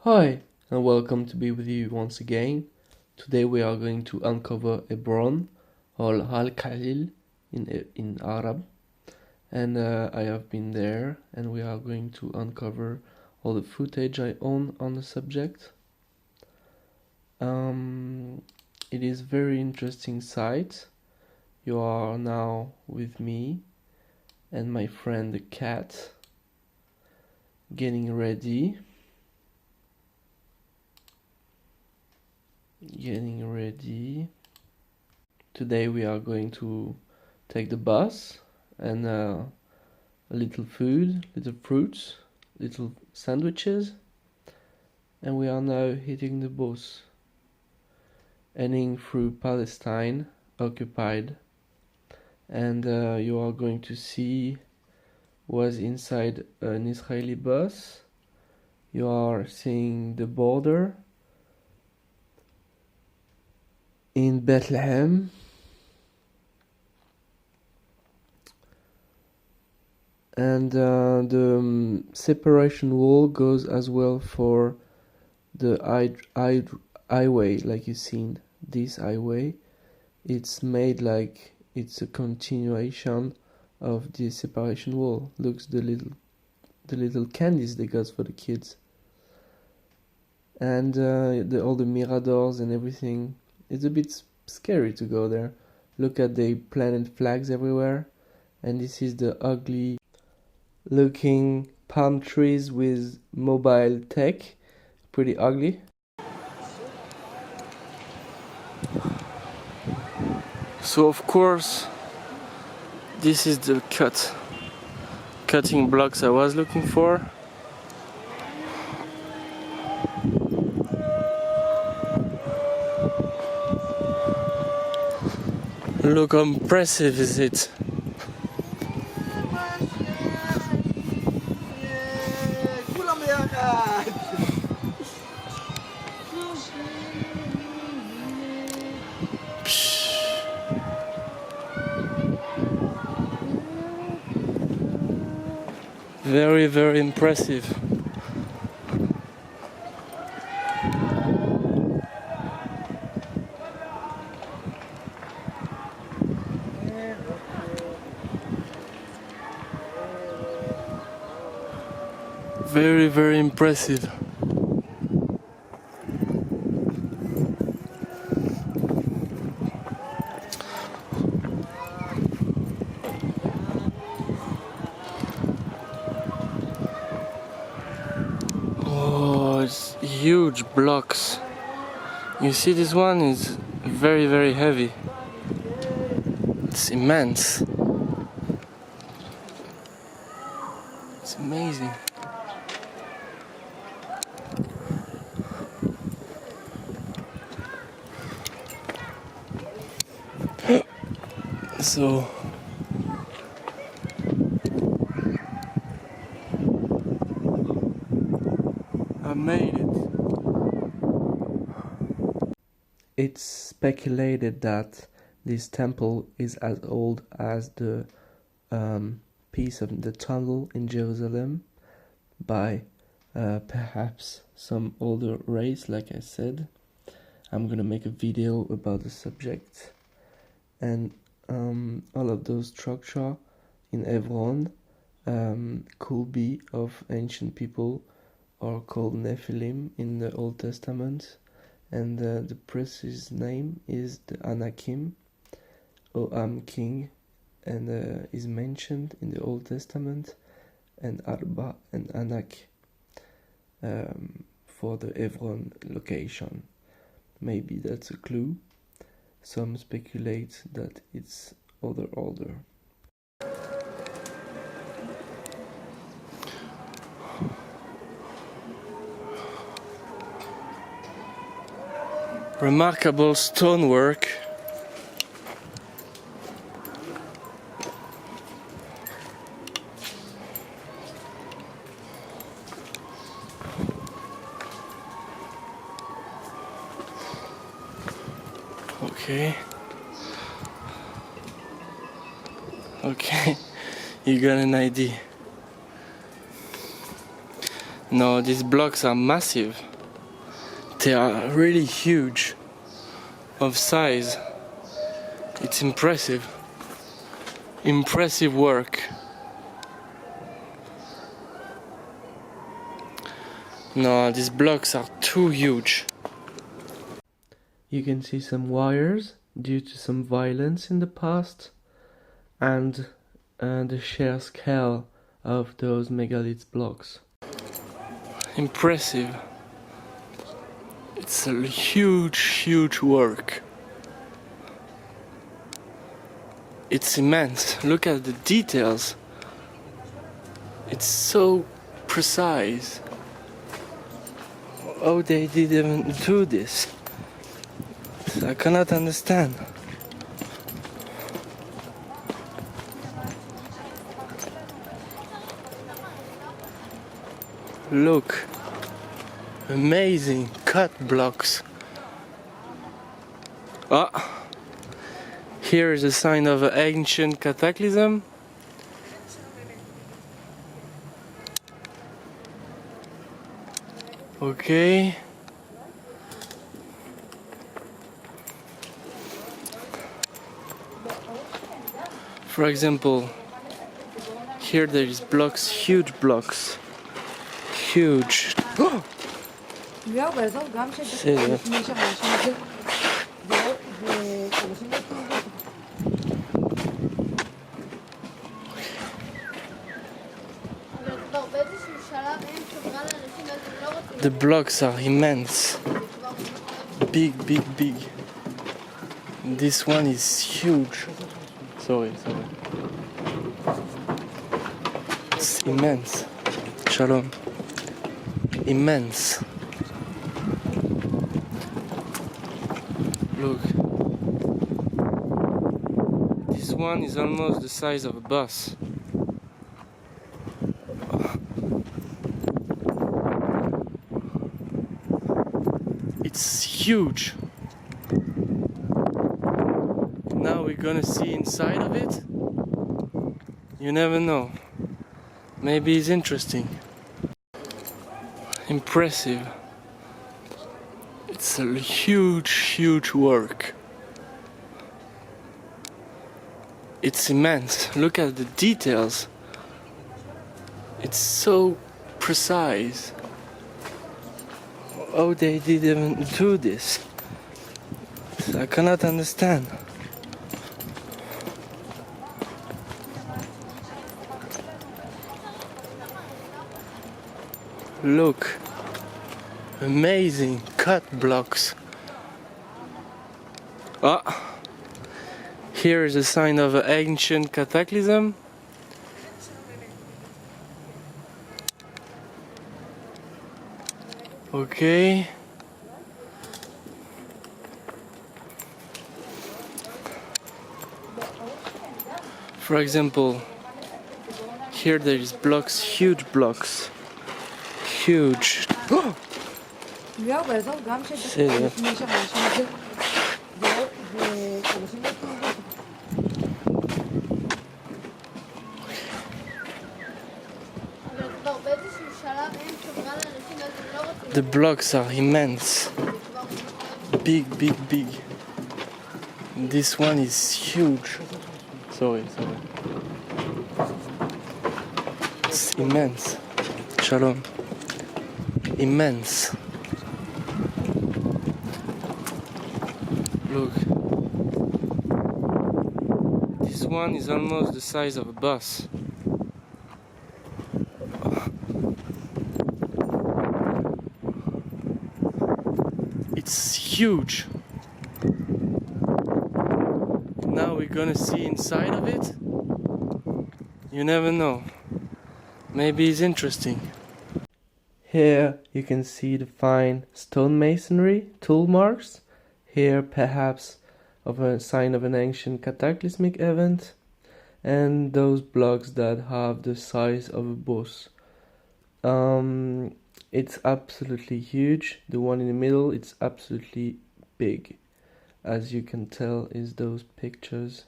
Hi, and welcome to be with you once again. Today we are going to uncover Hébron, or Al-Khalil in Arab. And I have been there, and we are going to uncover all the footage I own on the subject. It is very interesting site. You are now with me and my friend the cat, getting ready. Today we are going to take the bus and a little food, little fruits, little sandwiches, and we are now hitting the bus, heading through Palestine, occupied, and you are going to see what's inside an Israeli bus. You are seeing the border in Bethlehem, and the separation wall goes as well for the highway, like you've seen. This highway, it's made like it's a continuation of the separation wall. Looks the little candies they got for the kids, and all the miradors and everything. It's a bit scary to go there. Look at the planted flags everywhere, and this is the ugly looking palm trees with mobile tech. Pretty ugly. So of course this is the cutting blocks I was looking for. Look how impressive is it. Very, very impressive. Very, very impressive. Oh, it's huge blocks. You see, this one is very, very heavy. It's immense. It's amazing. So I made it. It's speculated that this temple is as old as the piece of the tunnel in Jerusalem by perhaps some older race, like I said. I'm gonna make a video about the subject, and all of those structures in Hébron could be of ancient people or called Nephilim in the Old Testament, and the precise name is the Anakim, or King, and is mentioned in the Old Testament, and Arba and Anak for the Hébron location. Maybe that's a clue. Some speculate that it's other order. Remarkable stonework. Okay, you got an idea. No, these blocks are massive. They are really huge of size. It's impressive. Impressive work. No, these blocks are too huge. You can see some wires due to some violence in the past, and the sheer scale of those megalith blocks. Impressive. It's a huge work. It's immense. Look at the details. It's so precise. Oh, they didn't do this. I cannot understand. Look. Amazing cut blocks. Ah, here is a sign of an ancient cataclysm. Okay. For example, here there is blocks, huge blocks. Huge. Oh! The blocks are immense. Big. This one is huge. Sorry. It's immense. Shalom. Immense. Look. This one is almost the size of a bus. It's huge. Now we're gonna see inside of it. You never know. Maybe it's interesting. Impressive. It's a huge work. It's immense. Look at the details. It's so precise. Oh, they didn't do this. I cannot understand. Look. Amazing cut blocks. Ah, here is a sign of an ancient cataclysm. Okay. For example, here there is blocks, huge blocks. Huge. Oh! The blocks are immense. Big. This one is huge. Sorry. It's immense. Shalom. Immense. Look. This one is almost the size of a bus. It's huge. Now we're gonna see inside of it. You never know. Maybe it's interesting. Here you can see the fine stonemasonry tool marks. Here perhaps of a sign of an ancient cataclysmic event. And those blocks that have the size of a bus. It's absolutely huge. The one in the middle, it's absolutely big. As you can tell is those pictures.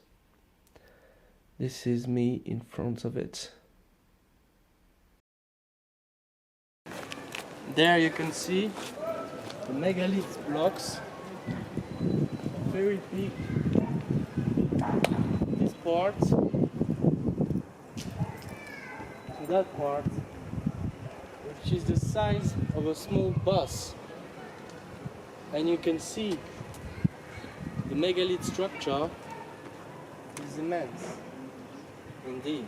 This is me in front of it. There you can see The megalith blocks are very big. This part to that part, which is the size of a small bus, and you can see the megalith structure is immense indeed.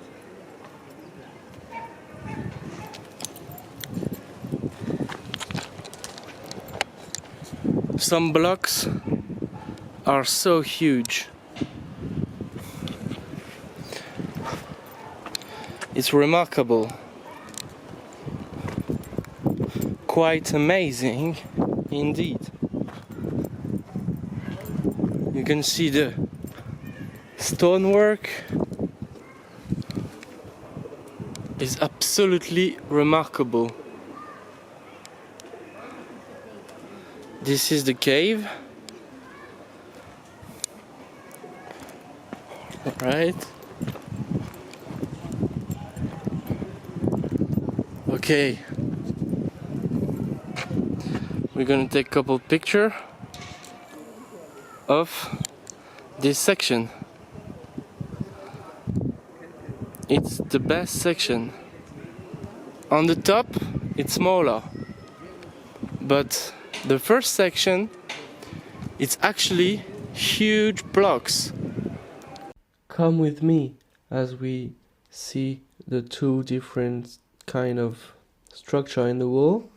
Some blocks are so huge. It's remarkable. Quite amazing indeed. You can see the stonework is absolutely remarkable. This is the cave. Right. Okay. We're gonna take a couple pictures of this section. It's the best section. On the top, it's smaller, but the first section, it's actually huge blocks. Come with me as we see the two different kind of structure in the wall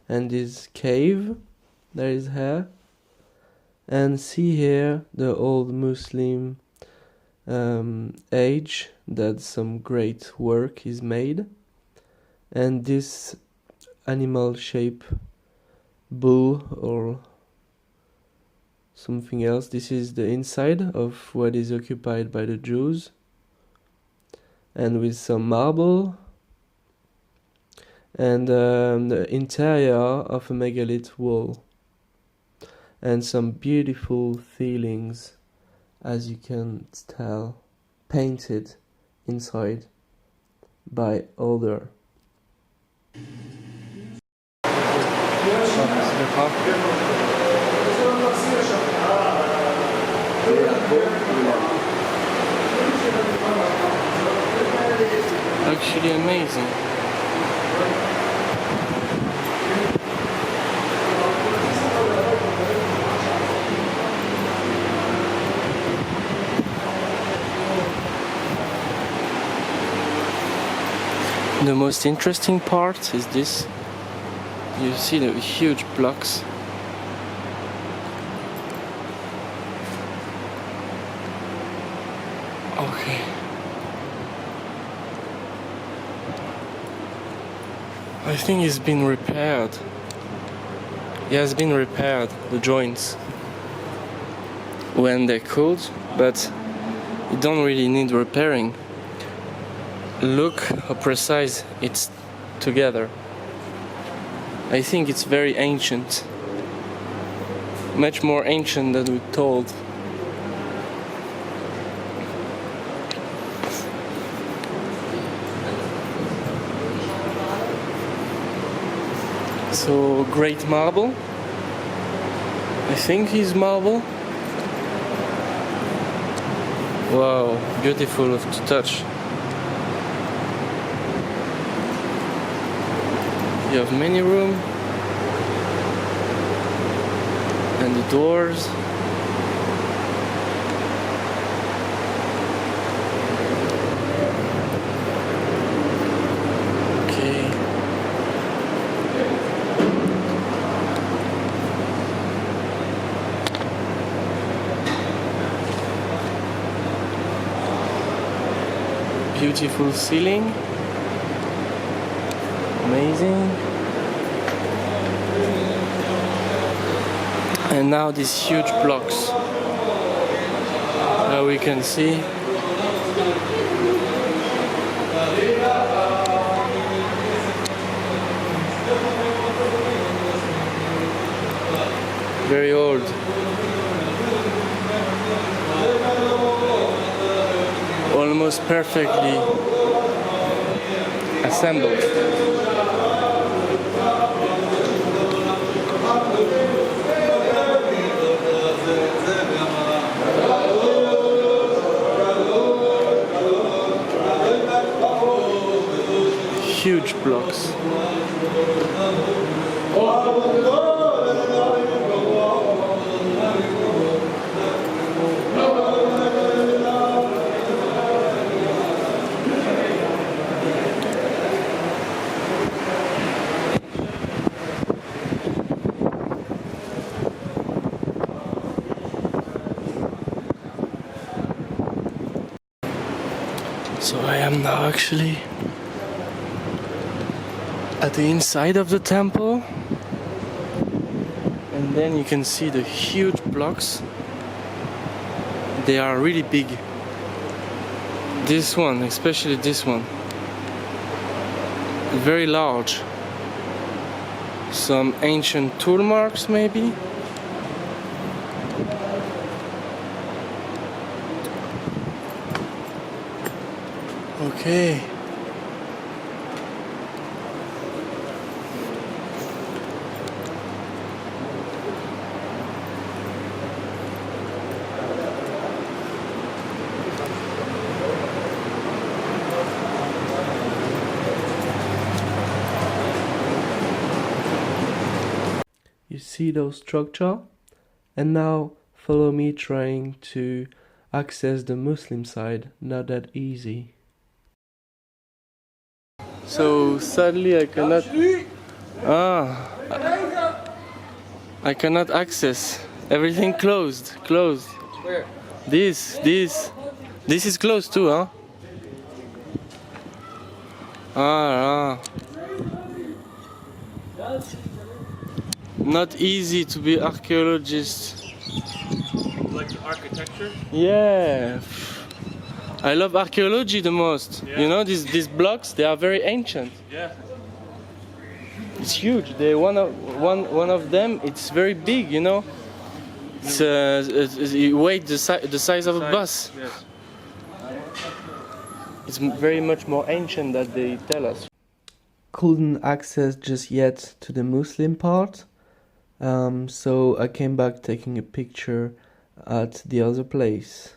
and this cave that is here, and see here the old Muslim age that some great work is made, and this animal shape bull or something else. This is the inside of what is occupied by the Jews, and with some marble, and the interior of a megalith wall, and some beautiful ceilings, as you can tell, painted inside by older. Actually amazing. The most interesting part is this. You see the huge blocks. Okay. I think it's been repaired. It has been repaired, the joints, when they're cold, but it don't really need repairing. Look how precise it's together. I think it's very ancient. Much more ancient than we're told. So great marble. I think it's marble. Wow, beautiful to touch. You have many room, and the doors. Okay. Beautiful ceiling. Amazing. And now these huge blocks. Now we can see very old. Almost perfectly assembled. So I am now actually at the inside of the temple, and then you can see the huge blocks. They are really big. This one, especially this one, very large. Some ancient tool marks maybe. Okay. You see those structure? And now follow me trying to access the Muslim side. Not that easy. So sadly I cannot I cannot access. Everything closed. Where? This is closed too, huh? Not easy to be archaeologist. Like the architecture? Yeah. I love archaeology the most. Yeah. You know, these blocks, they are very ancient. Yeah. It's huge. They one of them. It's very big. You know. It weighs the size of a bus. Yes. It's very much more ancient than they tell us. Couldn't access just yet to the Muslim part, so I came back taking a picture at the other place.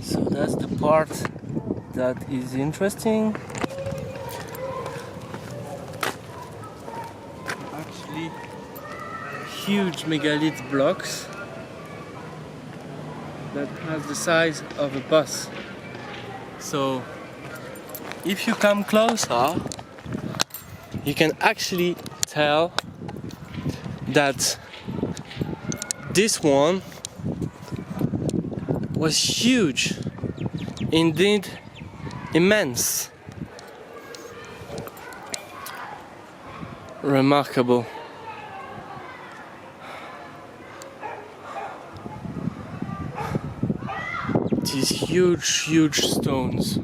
So that's the part that is interesting. Actually, huge megalith blocks that has the size of a bus. So if you come closer, you can actually tell that this one was huge, indeed immense. Remarkable. These huge stones.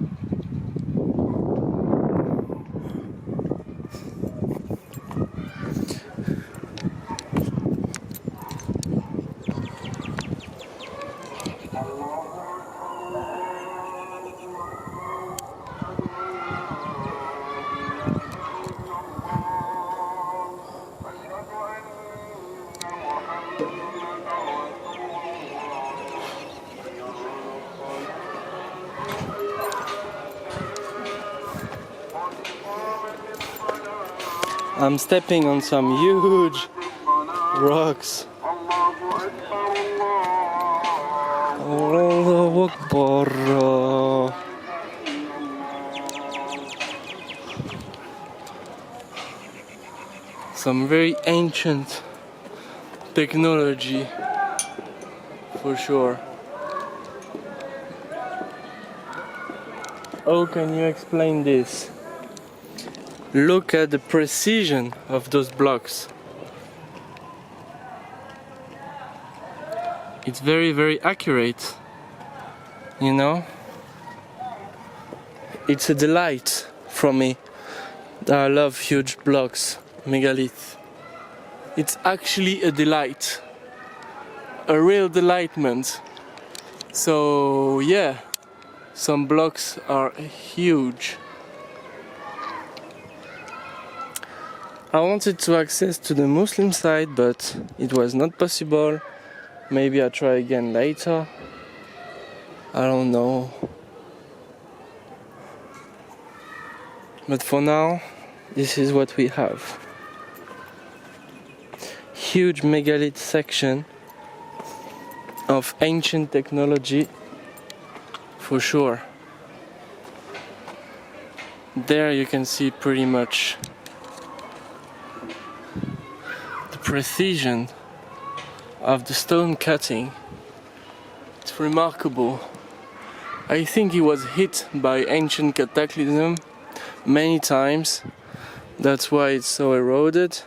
I'm stepping on some huge rocks. Allahu Akbar. Some very ancient technology for sure. How can you explain this? Look at the precision of those blocks. It's very accurate, you know? It's a delight for me. I love huge blocks, megalith. It's actually a delight, a real delightment. So yeah, some blocks are huge. I wanted to access to the Muslim side, but it was not possible. Maybe I'll try again later. I don't know. But for now, this is what we have. Huge megalith section of ancient technology, for sure. There you can see pretty much the precision of the stone cutting. It's remarkable. I think it was hit by ancient cataclysm many times. That's why it's so eroded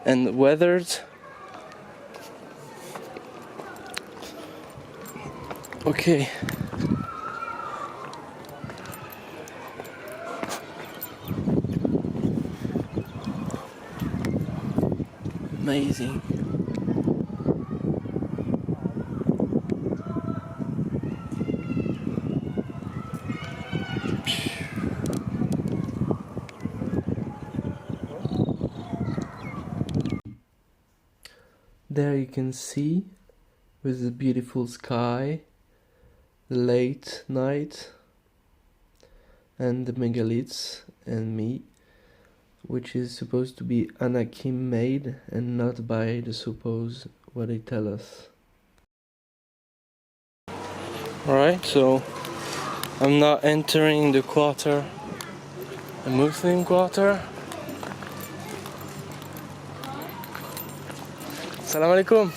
and weathered. Okay. Amazing. There you can see with the beautiful sky, late night, and the megaliths and me, which is supposed to be Anakim made and not by the suppose what they tell us. Alright, so I'm now entering the quarter, a Muslim quarter. Salam alaikum.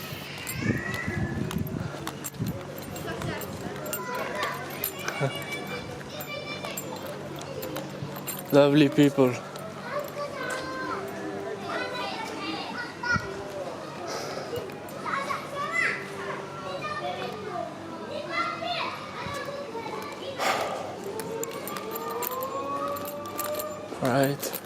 Lovely people. Right.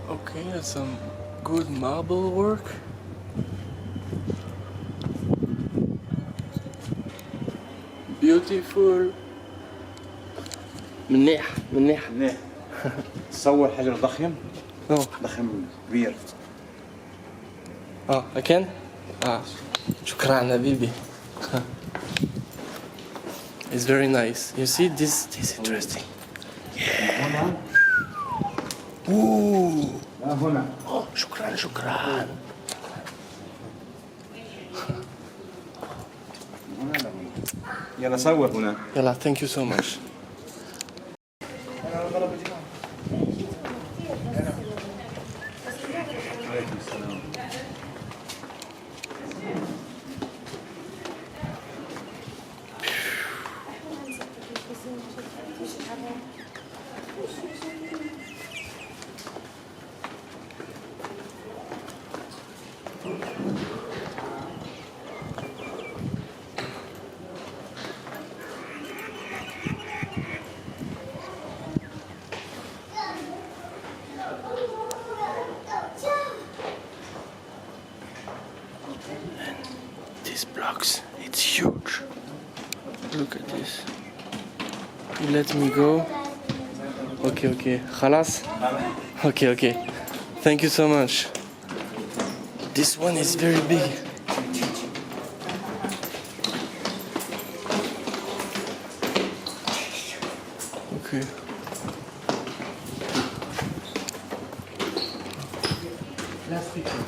Okay, that's some good marble work. Beautiful. منيح منيح. منيح. تصور حجر ضخم؟ ضخم كبير. I can? شكرا حبيبي. It's very nice. You see this is interesting. هنا. Ooh. هنا. شكرا. يلا صور هنا. يلا, thank you so much. These blocks, it's huge. Look at this. You let me go. Okay. خلاص? Okay. Thank you so much. This one is very big. Okay. Last picture.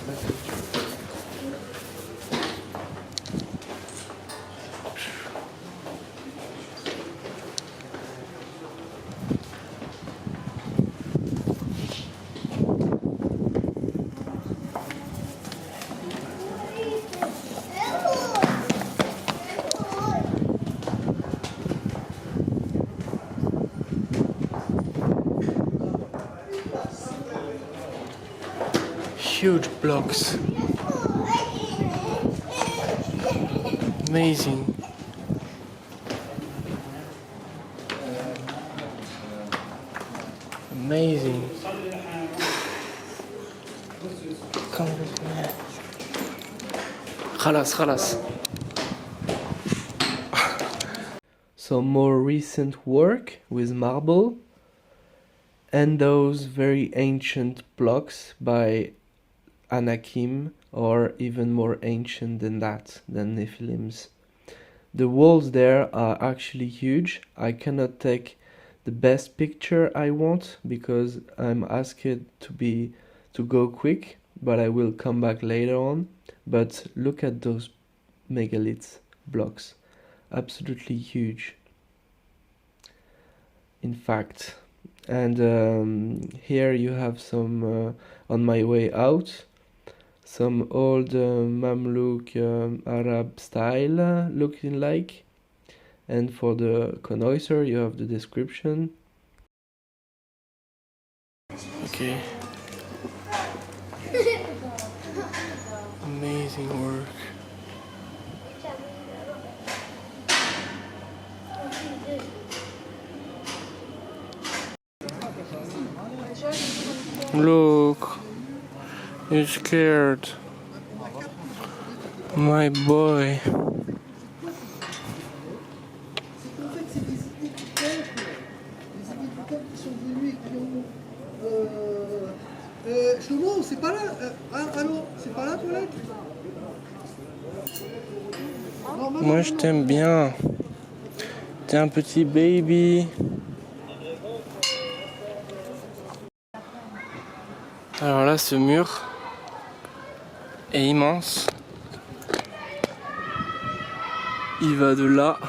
Huge blocks. Amazing. Amazing. Come with me. خلاص some more recent work with marble, and those very ancient blocks by Anakim, or even more ancient than that, than Nephilims. The walls there are actually huge. I cannot take the best picture I want because I'm asked to go quick, but I will come back later on. But look at those megalith blocks, absolutely huge. In fact, and here you have some on my way out, some old Mamluk Arab style looking like, and for the connoisseur you have the description. Okay. Amazing work. Look, you're scared. My boy. Shlomo, c'est pas là. Allô, c'est pas là, toilette? Moi je t'aime bien. T'es un petit baby. Alors là, ce mur est immense. Il va de là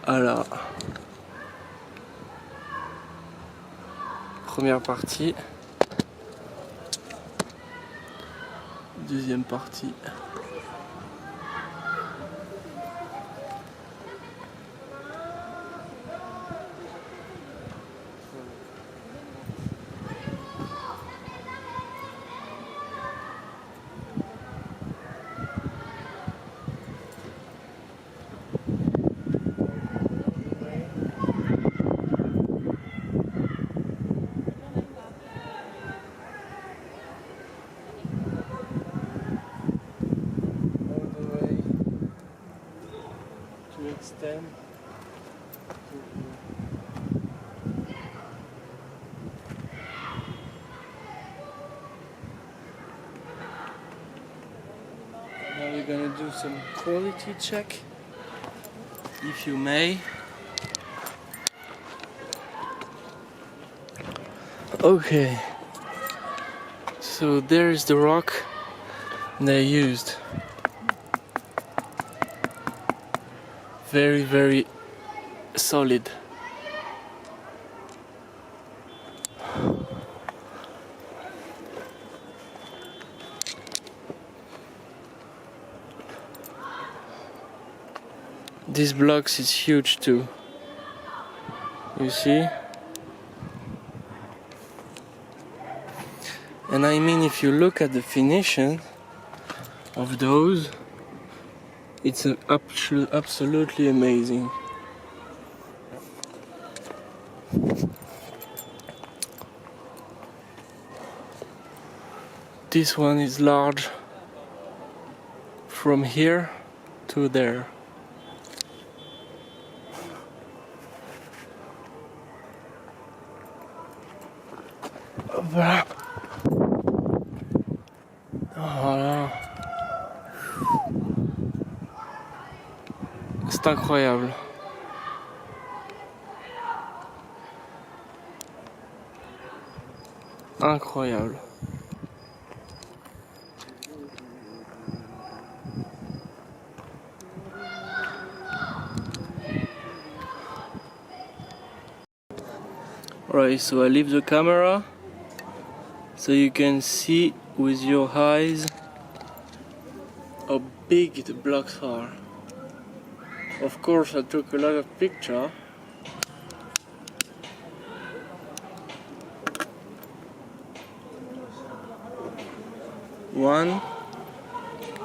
à là. Première partie. Deuxième partie. Extend. Now we're gonna do some quality check, if you may. Okay, so there is the rock they used. Very, very solid. These blocks is huge too. You see? And I mean, if you look at the finishing of those, it's absolutely amazing. This one is large from here to there. Voilà. Voilà. C'est incroyable. Incroyable. Alright, so I leave the camera so you can see with your eyes how big the blocks are. Of course, I took a lot of pictures. One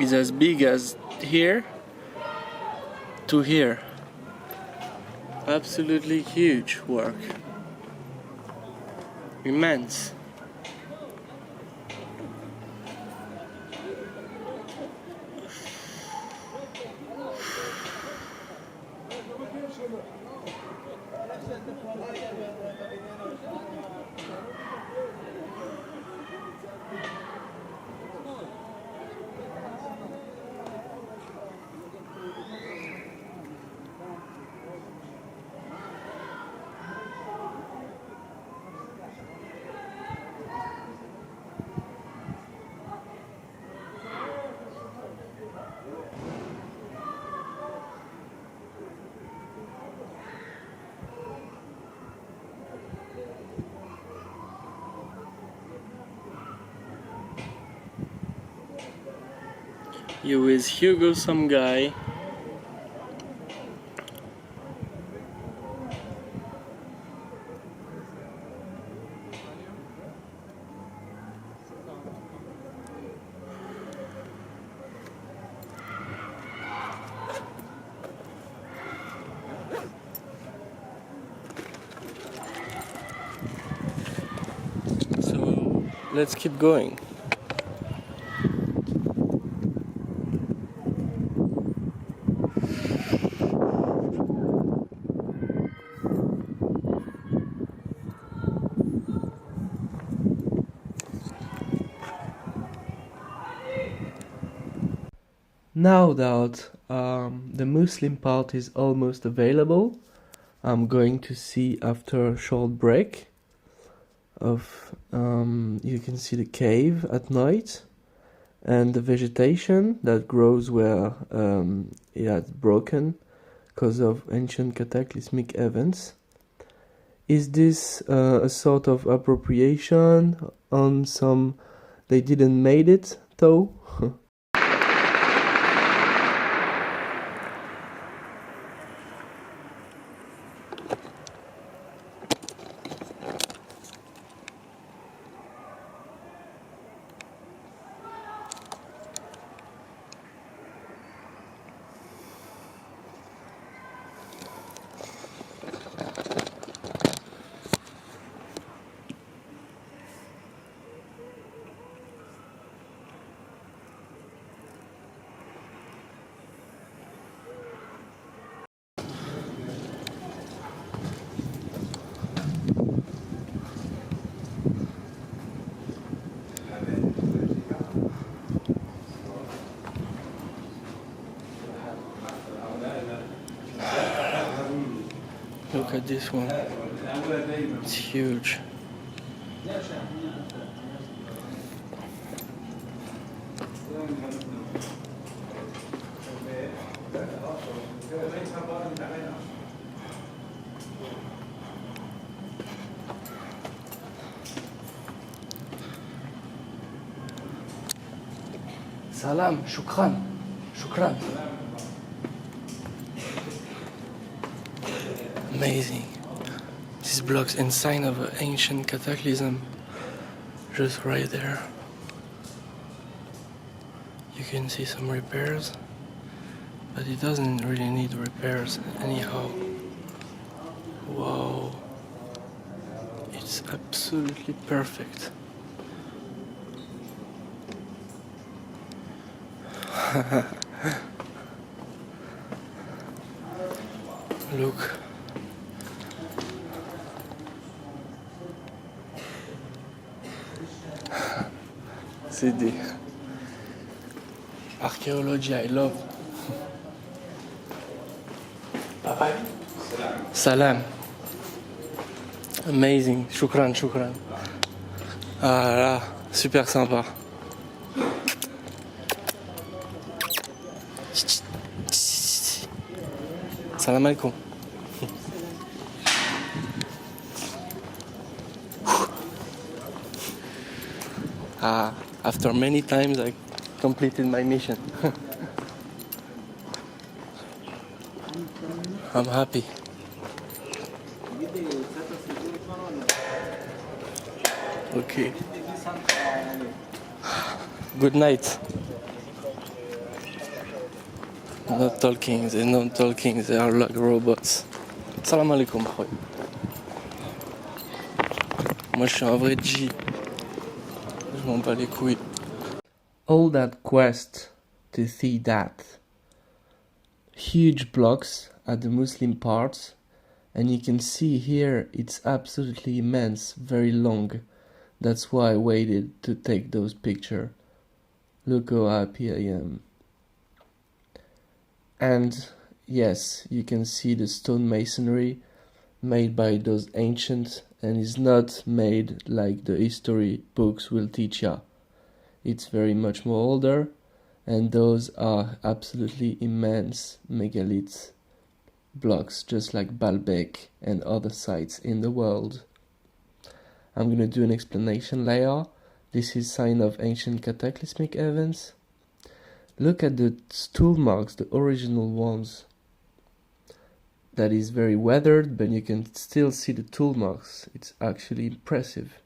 is as big as here to here. Absolutely huge work. Immense. You with Hugo Someguy. So let's keep going. Now that the Muslim part is almost available, I'm going to see after a short break of you can see the cave at night and the vegetation that grows where it has broken because of ancient cataclysmic events. Is this a sort of appropriation on some they didn't made it though? Look at this one. It's huge. Salam, shukran, shukran. Amazing. These blocks in sign of an ancient cataclysm. Just right there. You can see some repairs, but it doesn't really need repairs anyhow. Wow. It's absolutely perfect. Look. C'est the archaeology I love. Bye bye. Salam. Amazing. Shukran, shukran. Ah là, super sympa. Salam alaikum. After many times I completed my mission. I'm happy. Okay. Good night. Not talking, they're not talking, they are like robots. Salam alaikum, khoy. Moi je suis un vrai G. Je m'en bats les couilles. All that quest to see that huge blocks at the Muslim parts, and you can see here it's absolutely immense, very long. That's why I waited to take those pictures. Look how happy I am. And yes, you can see the stone masonry made by those ancients, and is not made like the history books will teach ya. It's very much more older, and those are absolutely immense megaliths blocks, just like Balbeek and other sites in the world. I'm gonna do an explanation later. This is sign of ancient cataclysmic events. Look at the stool marks, the original ones. That is very weathered, but you can still see the tool marks. It's actually impressive.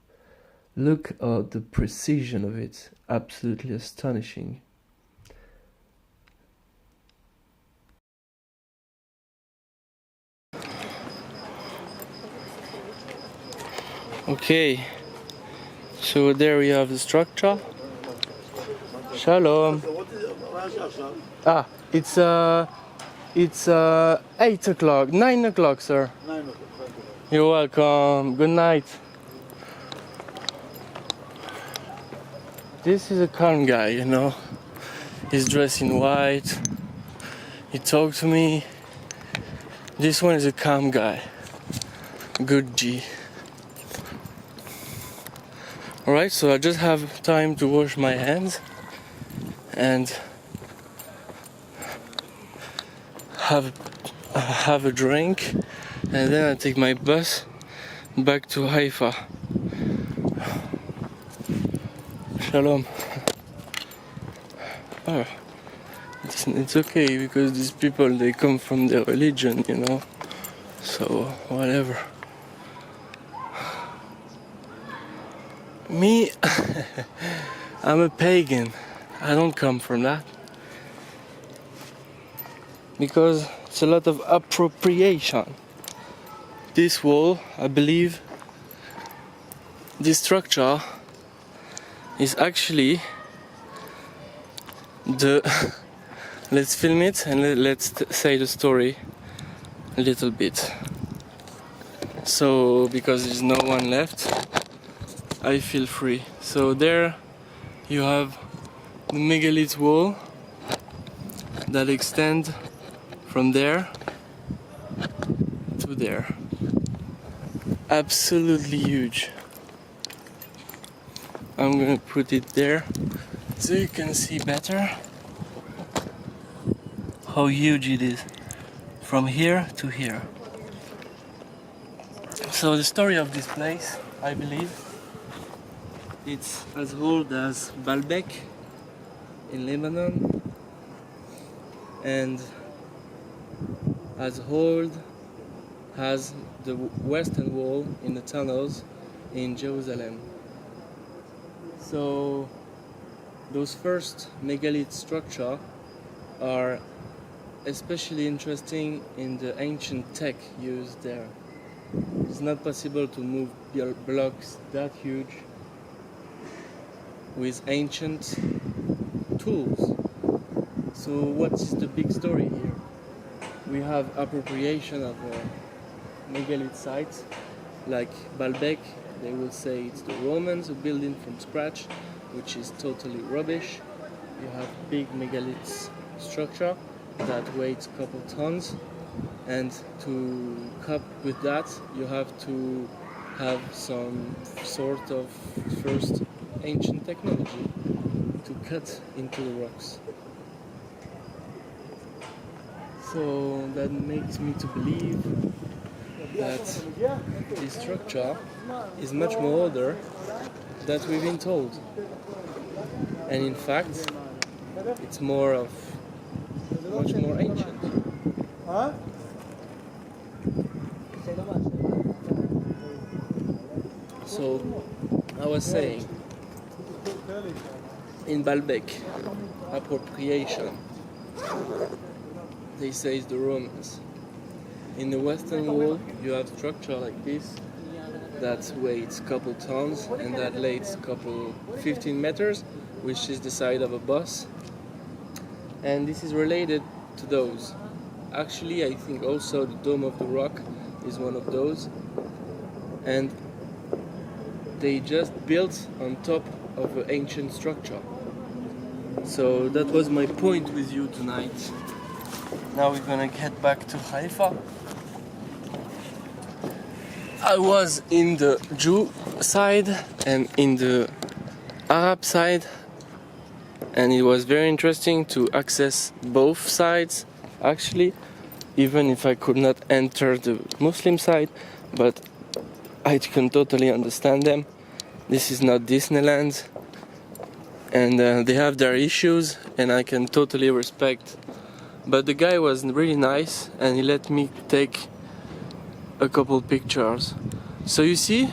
Look at the precision of it, absolutely astonishing. Okay, so there we have the structure. Shalom. Ah, it's 8 o'clock, 9 o'clock, sir. 9 o'clock. You're welcome. Good night. This is a calm guy, you know. He's dressed in white. He talked to me. This one is a calm guy. Good G. Alright, so I just have time to wash my hands and have a drink, and then I take my bus back to Haifa. Shalom. Oh, it's okay, because these people, they come from their religion, you know, so whatever. Me, I'm a pagan. I don't come from that. Because it's a lot of appropriation. This wall, I believe, this structure is actually the... Let's film it and let's say the story a little bit. So, because there's no one left, I feel free. So there you have the megalith wall that extends from there to there. Absolutely huge. I'm gonna put it there so you can see better how huge it is from here to here. So the story of this place, I believe, it's as old as Balbeek in Lebanon, and as old as the western wall in the tunnels in Jerusalem. So those first megalith structure are especially interesting in the ancient tech used there. It's not possible to move blocks that huge with ancient tools. So what's the big story here? We have appropriation of megalith sites, like Balbeek. They will say it's the Romans who built it from scratch, which is totally rubbish. You have big megalith structure that weighs a couple tons, and to cope with that you have to have some sort of first ancient technology to cut into the rocks. So that makes me to believe that this structure is much more older than we've been told, and in fact it's much more ancient. So I was saying, in Balbeek, appropriation, they say it's the Romans. In the western wall you have structure like this that weighs couple tons and that lays couple 15 meters, which is the side of a bus, and this is related to those Actually, I think also the Dome of the Rock is one of those. And they just built on top of an ancient structure. So that was my point with you tonight. Now we're gonna get back to Haifa. I was in the Jew side and in the Arab side, and it was very interesting to access both sides actually, even if I could not enter the Muslim side, but I can totally understand them. This is not Disneyland, and they have their issues, and I can totally respect. But the guy was really nice, and he let me take a couple pictures. So you see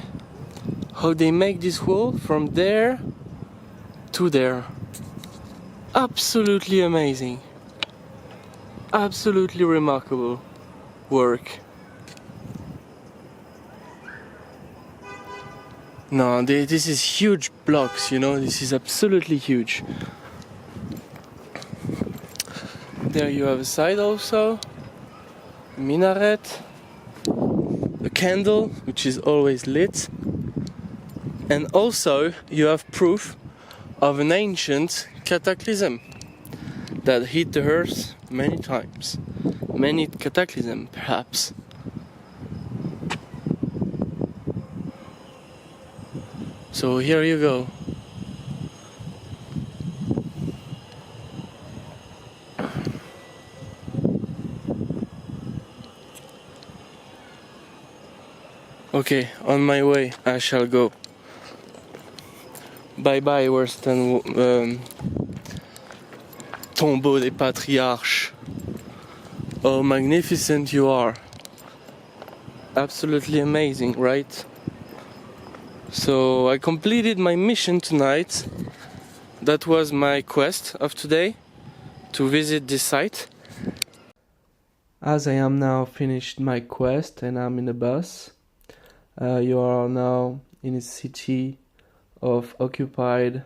how they make this wall from there to there. Absolutely amazing. Absolutely remarkable work. No, this is huge blocks, you know, this is absolutely huge. There you have a side also, minaret, a candle which is always lit, and also you have proof of an ancient cataclysm that hit the earth many times, many cataclysms perhaps. So here you go. Okay, on my way I shall go. Bye bye Western Tombeau des Patriarches. Oh, magnificent you are. Absolutely amazing, right? So I completed my mission tonight. That was my quest of today, to visit this site. As I am now finished my quest and I'm in a bus, you are now in a city of occupied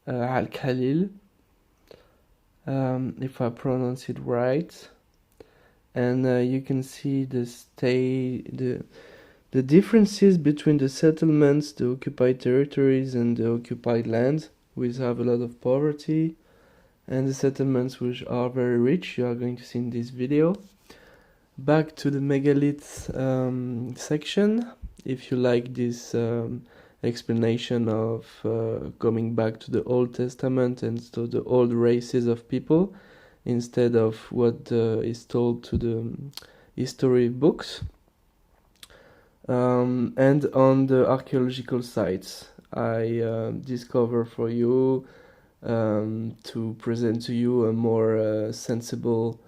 Al-Khalil, if I pronounce it right, and you can see the differences between the settlements, the occupied territories and the occupied land, which have a lot of poverty, and the settlements which are very rich, you are going to see in this video. Back to the megaliths section, if you like this explanation of coming back to the Old Testament and to the old races of people, instead of what is told to the history books. And on the archaeological sites, I discover for you to present to you a more sensible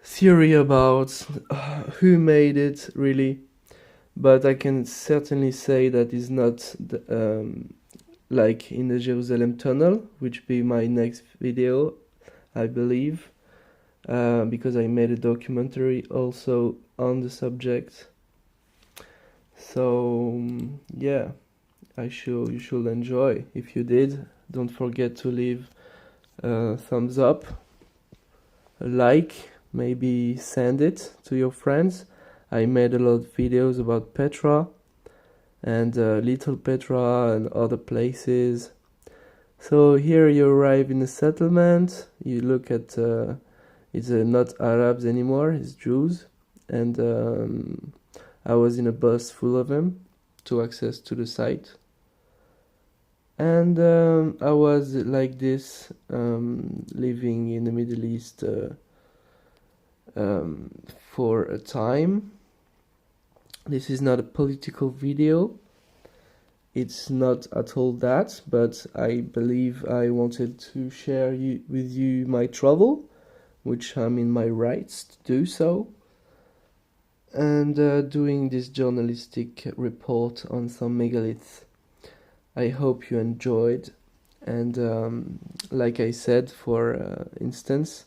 theory about who made it really, but I can certainly say that is not like in the Jerusalem tunnel, which be my next video, I believe, because I made a documentary also on the subject. So yeah, you should enjoy. If you did, don't forget to leave a thumbs up, a like, maybe send it to your friends. I made a lot of videos about Petra and Little Petra and other places. So here you arrive in a settlement, you look at it's not Arabs anymore, it's Jews, and I was in a bus full of them to access to the site, and I was like this, living in the Middle East for a time. This is not a political video, it's not at all that, but I believe I wanted to share with you my travel, which I'm in my rights to do so, and doing this journalistic report on some megaliths. I hope you enjoyed, and like I said, for instance,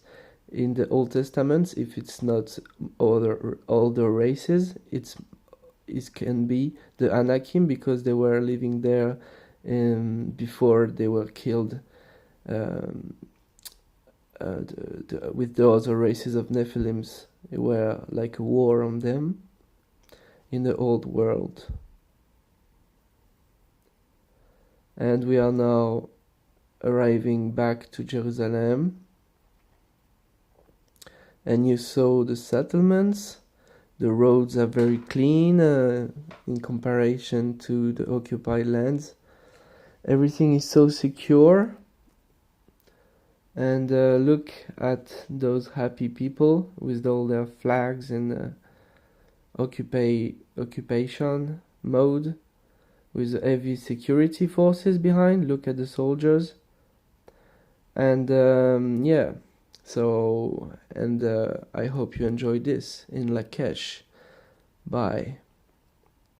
in the Old Testament, if it's not older races, it can be the Anakim, because they were living there before they were killed with the other races of Nephilims. It were like a war on them in the old world. And we are now arriving back to Jerusalem. And you saw the settlements. The roads are very clean in comparison to the occupied lands. Everything is so secure. And look at those happy people with all their flags and occupation mode, with heavy security forces behind. Look at the soldiers. And yeah, so, and I hope you enjoyed this in Lakesh. Bye.